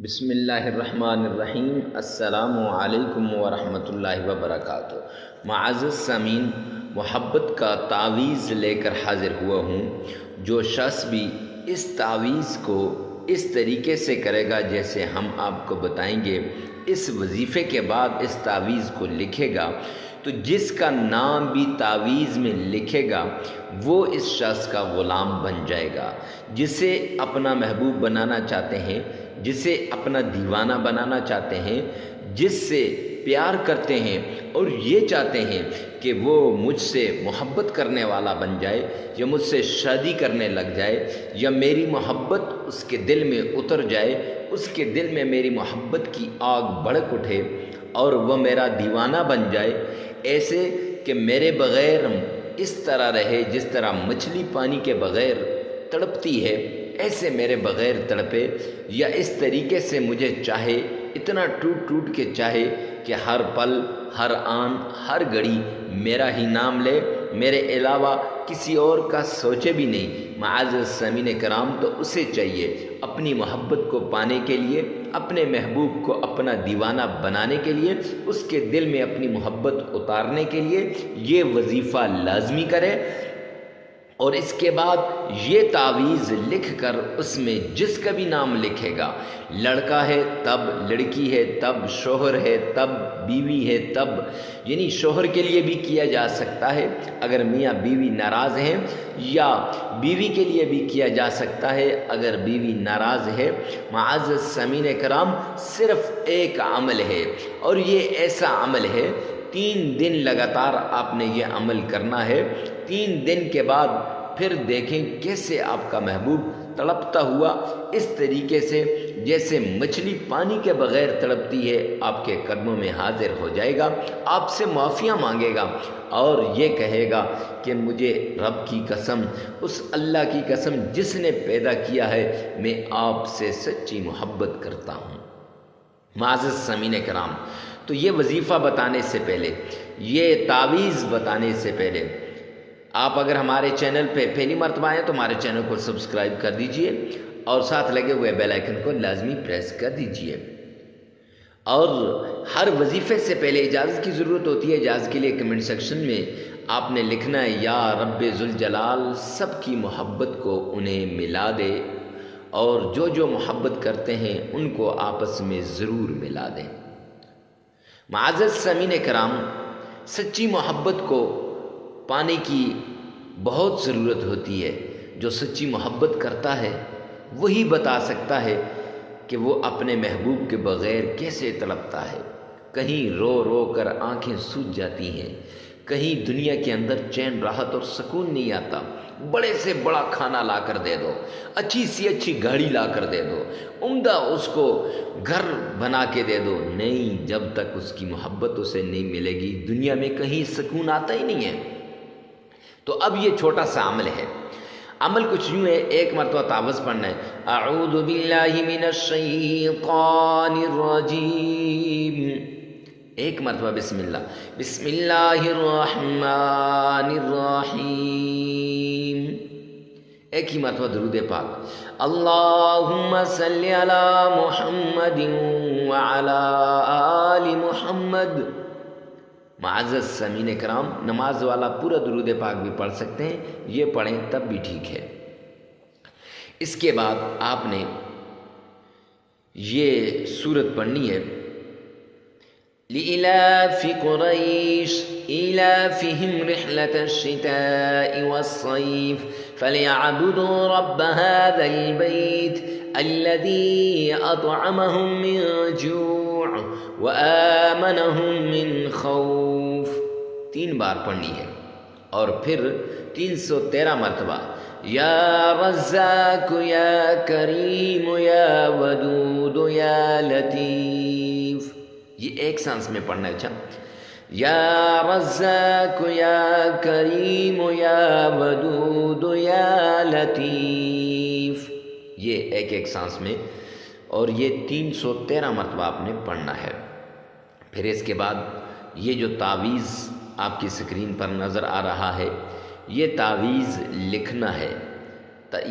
بسم اللہ الرحمن الرحیم۔ السلام علیکم ورحمۃ اللہ وبرکاتہ۔ معزز سامعین، محبت کا تعویذ لے کر حاضر ہوا ہوں۔ جو شخص بھی اس تعویذ کو اس طریقے سے کرے گا جیسے ہم آپ کو بتائیں گے، اس وظیفے کے بعد اس تعویذ کو لکھے گا، تو جس کا نام بھی تعویذ میں لکھے گا وہ اس شخص کا غلام بن جائے گا۔ جسے اپنا محبوب بنانا چاہتے ہیں، جسے اپنا دیوانہ بنانا چاہتے ہیں، جس سے پیار کرتے ہیں اور یہ چاہتے ہیں کہ وہ مجھ سے محبت کرنے والا بن جائے، یا مجھ سے شادی کرنے لگ جائے، یا میری محبت اس کے دل میں اتر جائے، اس کے دل میں میری محبت کی آگ بھڑک اٹھے اور وہ میرا دیوانہ بن جائے، ایسے کہ میرے بغیر اس طرح رہے جس طرح مچھلی پانی کے بغیر تڑپتی ہے، ایسے میرے بغیر تڑپے، یا اس طریقے سے مجھے چاہے، اتنا ٹوٹ ٹوٹ کے چاہے کہ ہر پل، ہر آن، ہر گھڑی میرا ہی نام لے، میرے علاوہ کسی اور کا سوچے بھی نہیں۔ معزز سامعین کرام، تو اسے چاہیے اپنی محبت کو پانے کے لیے، اپنے محبوب کو اپنا دیوانہ بنانے کے لیے، اس کے دل میں اپنی محبت اتارنے کے لیے یہ وظیفہ لازمی کرے، اور اس کے بعد یہ تعویذ لکھ کر اس میں جس کا بھی نام لکھے گا، لڑکا ہے تب، لڑکی ہے تب، شوہر ہے تب، بیوی ہے تب، یعنی شوہر کے لیے بھی کیا جا سکتا ہے اگر میاں بیوی ناراض ہیں، یا بیوی کے لیے بھی کیا جا سکتا ہے اگر بیوی ناراض ہے۔ معزز سامعین کرام، صرف ایک عمل ہے، اور یہ ایسا عمل ہے 3 دن لگاتار آپ نے یہ عمل کرنا ہے۔ 3 دن کے بعد پھر دیکھیں کیسے آپ کا محبوب تڑپتا ہوا اس طریقے سے جیسے مچھلی پانی کے بغیر تڑپتی ہے، آپ کے قدموں میں حاضر ہو جائے گا، آپ سے معافیاں مانگے گا اور یہ کہے گا کہ مجھے رب کی قسم، اس اللہ کی قسم جس نے پیدا کیا ہے، میں آپ سے سچی محبت کرتا ہوں۔ معزز سامعین کرام، تو یہ وظیفہ بتانے سے پہلے، یہ تعویذ بتانے سے پہلے، آپ اگر ہمارے چینل پہ پہلی مرتبہ آئیں تو ہمارے چینل کو سبسکرائب کر دیجئے اور ساتھ لگے ہوئے بیل آئیکن کو لازمی پریس کر دیجئے۔ اور ہر وظیفے سے پہلے اجازت کی ضرورت ہوتی ہے۔ اجازت کے لیے کمنٹ سیکشن میں آپ نے لکھنا ہے، یا رب ذوالجلال سب کی محبت کو انہیں ملا دے، اور جو جو محبت کرتے ہیں ان کو آپس میں ضرور ملا دیں۔ معزز سامعین کرام، سچی محبت کو پانے کی بہت ضرورت ہوتی ہے۔ جو سچی محبت کرتا ہے وہی بتا سکتا ہے کہ وہ اپنے محبوب کے بغیر کیسے تڑپتا ہے۔ کہیں رو رو کر آنکھیں سوج جاتی ہیں، کہیں دنیا کے اندر چین، راحت اور سکون نہیں آتا۔ بڑے سے بڑا کھانا لا کر دے دو، اچھی سی اچھی گاڑی لا کر دے دو، عمدہ اس کو گھر بنا کے دے دو، نہیں، جب تک اس کی محبت اسے نہیں ملے گی دنیا میں کہیں سکون آتا ہی نہیں ہے۔ تو اب یہ چھوٹا سا عمل ہے۔ عمل کچھ یوں ہے، ایک مرتبہ تعوذ پڑھنا ہے، اعوذ باللہ من الشیطان الرجیم، ایک مرتبہ بسم اللہ، بسم اللہ الرحمن الرحیم، ایک ہی مرتبہ درود پاک، اللہم صلی علی محمد وعلی آل محمد۔ معزز سامعین کرام، نماز والا پورا درود پاک بھی پڑھ سکتے ہیں، یہ پڑھیں تب بھی ٹھیک ہے۔ اس کے بعد آپ نے یہ سورت پڑھنی ہے، لِإِلَافِ قُرَيْشٍ إِلَافِهِمْ رِحْلَةَ الشِّتَاءِ وَالصَّيْفِ فَلْيَعْبُدُوا رَبَّ هَذَا الْبَيْتِ الَّذِي أَطْعَمَهُم مِّن جُوعٍ وَآمَنَهُم مِّن خَوْفٍ۔ 3 بار پڑھنی ہے، اور پھر 313 مرتبہ، یا رزاق یا کریم یا ودود یا لطیف، یہ ایک سانس میں پڑھنا ہے۔ اچھا، یا رزاق یا کریم یا ودود یا لطیف، یہ ایک ایک سانس میں، اور یہ 313 مرتبہ آپ نے پڑھنا ہے۔ پھر اس کے بعد یہ جو تعویذ آپ کی سکرین پر نظر آ رہا ہے، یہ تعویذ لکھنا ہے۔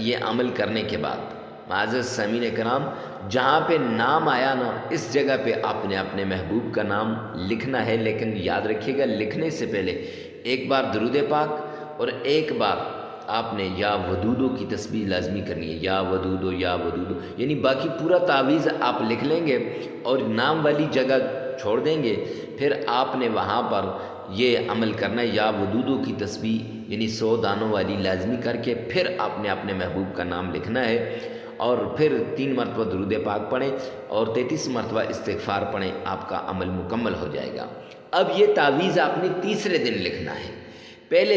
یہ عمل کرنے کے بعد معزز سامعین کرام، جہاں پہ نام آیا نا اس جگہ پہ آپ نے اپنے محبوب کا نام لکھنا ہے، لیکن یاد رکھیے گا لکھنے سے پہلے ایک بار درود پاک اور ایک بار آپ نے یا ودودو کی تسبیح لازمی کرنی ہے، یا ودودو یا ودودو، یعنی باقی پورا تعویذ آپ لکھ لیں گے اور نام والی جگہ چھوڑ دیں گے، پھر آپ نے وہاں پر یہ عمل کرنا ہے، یا ودودو کی تسبیح یعنی 100 دانوں والی لازمی کر کے پھر آپ نے اپنے محبوب کا نام لکھنا ہے، اور پھر 3 مرتبہ درود پاک پڑھیں اور 33 مرتبہ استغفار پڑھیں، آپ کا عمل مکمل ہو جائے گا۔ اب یہ تعویذ آپ نے تیسرے دن لکھنا ہے، پہلے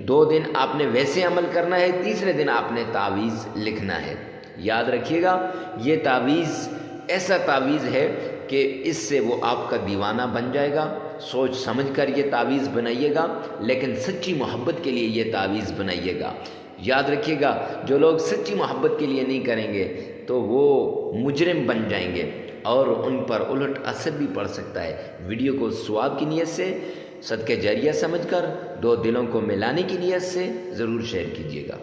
2 دن آپ نے ویسے عمل کرنا ہے، تیسرے دن آپ نے تعویذ لکھنا ہے۔ یاد رکھیے گا یہ تعویذ ایسا تعویذ ہے کہ اس سے وہ آپ کا دیوانہ بن جائے گا۔ سوچ سمجھ کر یہ تعویذ بنائیے گا، لیکن سچی محبت کے لیے یہ تعویذ بنائیے گا۔ یاد رکھیے گا جو لوگ سچی محبت کے لیے نہیں کریں گے تو وہ مجرم بن جائیں گے اور ان پر الٹ اثر بھی پڑ سکتا ہے۔ ویڈیو کو ثواب کی نیت سے، صدقہ جاریہ سمجھ کر، 2 دلوں کو ملانے کی نیت سے ضرور شیئر کیجیے گا۔